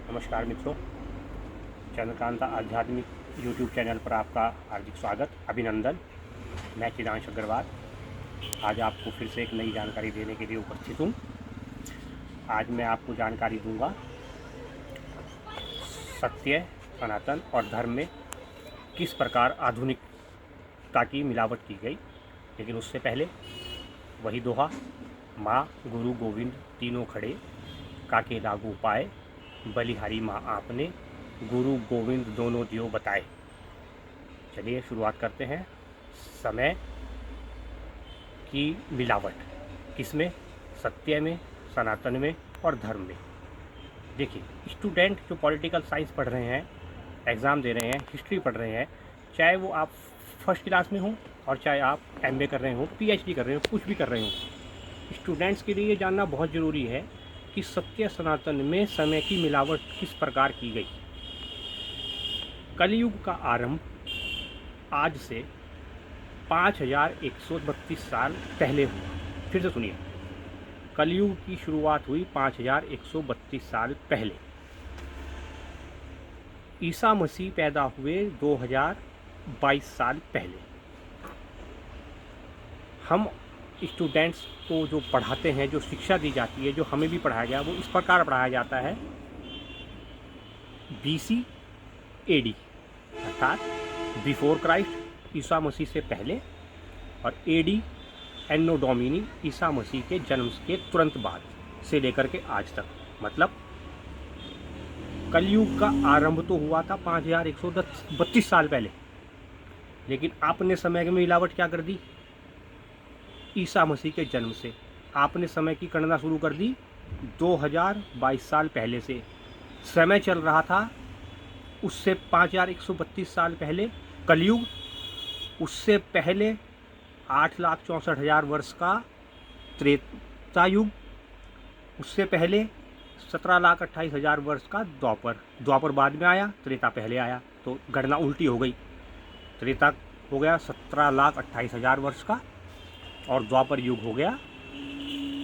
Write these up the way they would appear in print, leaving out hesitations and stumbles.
नमस्कार मित्रों, चंद्रकांत आध्यात्मिक यूट्यूब चैनल पर आपका हार्दिक स्वागत, अभिनंदन। मैं चिदांश अग्रवाल आज आपको फिर से एक नई जानकारी देने के लिए उपस्थित हूँ। आज मैं आपको जानकारी दूंगा सत्य, सनातन और धर्म में किस प्रकार आधुनिकता की मिलावट की गई। लेकिन उससे पहले वही दोहा, माँ गुरु गोविंद तीनों खड़े, काके लागू पाए, बलिहारी माँ आपने, गुरु गोविंद दोनों दियो बताए। चलिए शुरुआत करते हैं। समय की मिलावट किसमें? सत्य में, सनातन में और धर्म में। देखिए, स्टूडेंट जो पॉलिटिकल साइंस पढ़ रहे हैं, एग्ज़ाम दे रहे हैं, हिस्ट्री पढ़ रहे हैं, चाहे वो आप फर्स्ट क्लास में हों और चाहे आप एमए कर रहे हो, पीएचडी कर रहे हो, कुछ भी कर रहे हो, स्टूडेंट्स के लिए ये जानना बहुत ज़रूरी है कि सत्य सनातन में समय की मिलावट किस प्रकार की गई। कलयुग का आरंभ आज से 5132 साल पहले हुआ। फिर से सुनिए, कलयुग की शुरुआत हुई 5132 साल पहले। ईसा मसीह पैदा हुए 2022 साल पहले। हम स्टूडेंट्स को जो पढ़ाते हैं, जो शिक्षा दी जाती है, जो हमें भी पढ़ाया गया, वो इस प्रकार पढ़ाया जाता है। BC AD अर्थात बिफोर क्राइस्ट, ईसा मसीह से पहले, और AD एन्नो डोमिनी, ईसा मसीह के जन्म के तुरंत बाद से लेकर के आज तक। मतलब कलयुग का आरंभ तो हुआ था 5132 साल पहले, लेकिन आपने समय में मिलावट क्या कर दी? ईसा मसीह के जन्म से आपने समय की गणना शुरू कर दी 2022 साल पहले से। समय चल रहा था उससे 5132 साल पहले कलयुग, उससे पहले 8,64,000 वर्ष का त्रेता युग, उससे पहले 17,28,000 वर्ष का द्वापर। द्वापर बाद में आया, त्रेता पहले आया, तो गणना उल्टी हो गई। त्रेता हो गया 17,28,000 वर्ष का और द्वापर युग हो गया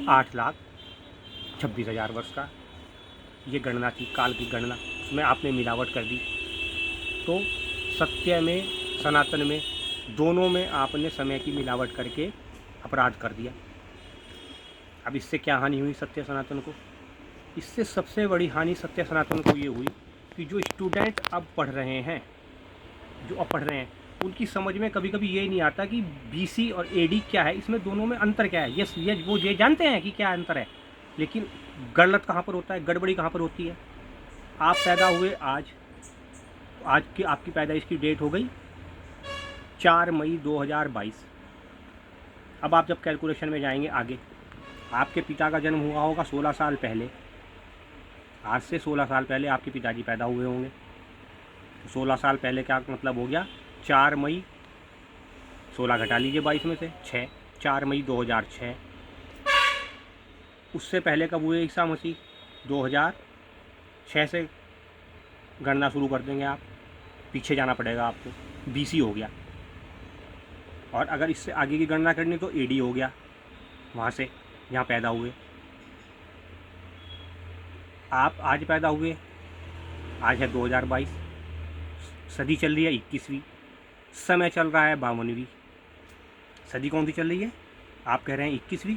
8,26,000 वर्ष का। ये गणना थी, काल की गणना, उसमें आपने मिलावट कर दी। तो सत्य में, सनातन में, दोनों में आपने समय की मिलावट करके अपराध कर दिया। अब इससे क्या हानि हुई सत्य सनातन को? इससे सबसे बड़ी हानि सत्य सनातन को ये हुई कि जो स्टूडेंट अब पढ़ रहे हैं, उनकी समझ में कभी कभी ये नहीं आता कि BC और AD क्या है, इसमें दोनों में अंतर क्या है। वो ये जानते हैं कि क्या अंतर है, लेकिन गलत कहाँ पर होता है, गड़बड़ी कहाँ पर होती है। आप पैदा हुए आज की आपकी पैदाइश की डेट हो गई 4 मई 2022। अब आप जब कैलकुलेशन में जाएंगे आगे, आपके पिता का जन्म हुआ होगा 16 साल पहले। आज से 16 साल पहले आपके पिताजी पैदा हुए होंगे। 16 साल पहले क्या मतलब हो गया? 4 मई, 16 घटा लीजिए 22 में से 6, 4 मई 2006। उससे पहले कब हुए ईसा मसीह? 2006 से गणना शुरू कर देंगे आप, पीछे जाना पड़ेगा आपको, BC हो गया। और अगर इससे आगे की गणना करनी तो AD हो गया, वहाँ से जहाँ पैदा हुए। आप आज पैदा हुए, आज है 2022, सदी चल रही है 21वीं, समय चल रहा है 52वीं। सदी कौन सी चल रही है? आप कह रहे हैं 21वीं।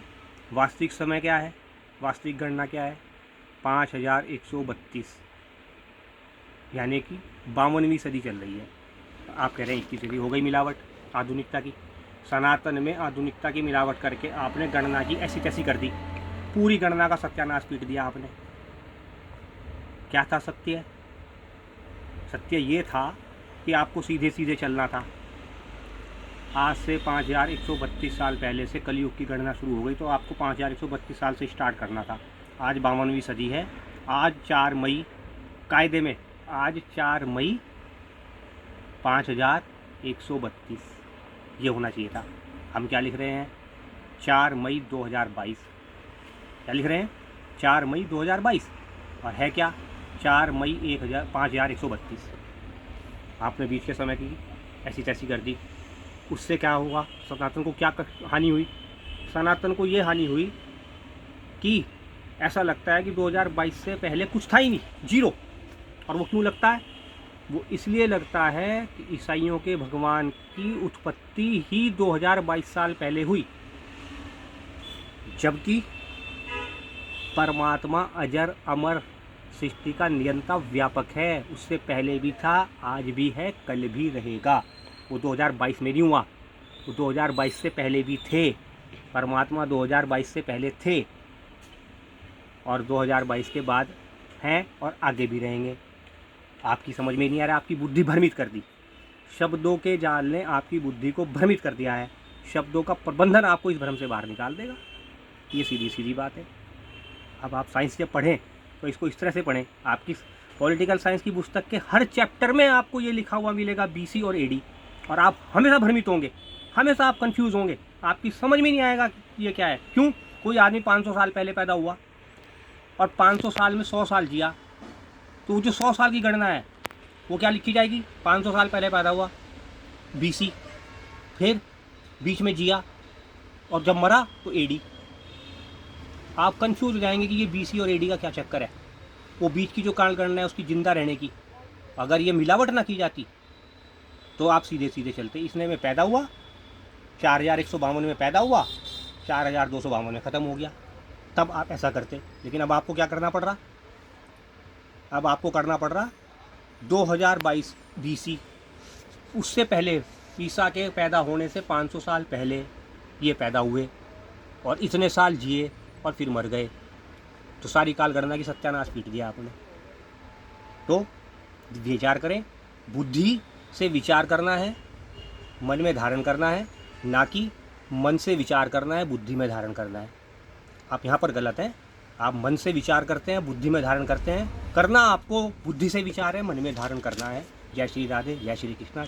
वास्तविक समय क्या है? वास्तविक गणना क्या है? 5132, यानी कि 52वीं सदी चल रही है। आप कह रहे हैं 21वीं। हो गई मिलावट आधुनिकता की। सनातन में आधुनिकता की मिलावट करके आपने गणना की ऐसी तैसी कर दी, पूरी गणना का सत्यानाश पीट दिया आपने। क्या था सत्य? सत्य ये था कि आपको सीधे सीधे चलना था। आज से 5132 साल पहले से कलयुग की गणना शुरू हो गई, तो आपको 5132 साल से स्टार्ट करना था। आज 52वीं सदी है। आज 4 मई, कायदे में आज 4 मई 5132 ये होना चाहिए था। हम क्या लिख रहे हैं? 4 मई 2022। क्या लिख रहे हैं? 4 मई 2022, और है क्या? 4 मई 5132। आपने बीच के समय की ऐसी तैसी कर दी। उससे क्या हुआ? सनातन को क्या हानि हुई? सनातन को ये हानि हुई कि ऐसा लगता है कि 2022 से पहले कुछ था ही नहीं, जीरो। और वो क्यों लगता है? वो इसलिए लगता है कि ईसाइयों के भगवान की उत्पत्ति ही 2022 साल पहले हुई, जबकि परमात्मा अजर अमर सृष्टि का निरंतर व्यापक है। उससे पहले भी था, आज भी है, कल भी रहेगा। वो 2022 में नहीं हुआ, वो 2022 से पहले भी थे। परमात्मा 2022 से पहले थे और 2022 के बाद हैं और आगे भी रहेंगे। आपकी समझ में नहीं आ रहा, आपकी बुद्धि भ्रमित कर दी। शब्दों के जाल ने आपकी बुद्धि को भ्रमित कर दिया है। शब्दों का प्रबंधन आपको इस भ्रम से बाहर निकाल देगा। ये सीधी सीधी बात है। अब आप साइंस जब पढ़ें तो इसको इस तरह से पढ़ें। आपकी पॉलिटिकल साइंस की पुस्तक के हर चैप्टर में आपको ये लिखा हुआ मिलेगा BC और AD, और आप हमेशा भ्रमित होंगे, हमेशा आप कंफ्यूज होंगे, आपकी समझ में नहीं आएगा कि ये क्या है। क्यों? कोई आदमी 500 साल पहले पैदा हुआ और 500 साल में 100 साल जिया, तो वो जो 100 साल की गणना है वो क्या लिखी जाएगी? 500 साल पहले पैदा हुआ BC, फिर बीच में जिया और जब मरा तो AD। आप कंफ्यूज हो जाएंगे कि ये BC और AD का क्या चक्कर है। वो बीच की जो काल गणना है उसकी जिंदा रहने की, अगर ये मिलावट ना की जाती तो आप सीधे सीधे चलते। इसने में पैदा हुआ, 4152 में पैदा हुआ, 4252 में ख़त्म हो गया, तब आप ऐसा करते। लेकिन अब आपको क्या करना पड़ रहा? अब आपको करना पड़ रहा 2022 BC, उससे पहले ईसा के पैदा होने से 500 साल पहले ये पैदा हुए और इतने साल जिए और फिर मर गए। तो सारी काल गणना की सत्यानाश पीट दिया आपने। तो विचार करें, बुद्धि से विचार करना है, मन में धारण करना है, ना कि मन से विचार करना है, बुद्धि में धारण करना है। आप यहाँ पर गलत हैं। आप मन से विचार करते हैं, बुद्धि में धारण करते हैं। करना आपको बुद्धि से विचार है, मन में धारण करना है। जय श्री राधे, जय श्री कृष्णा।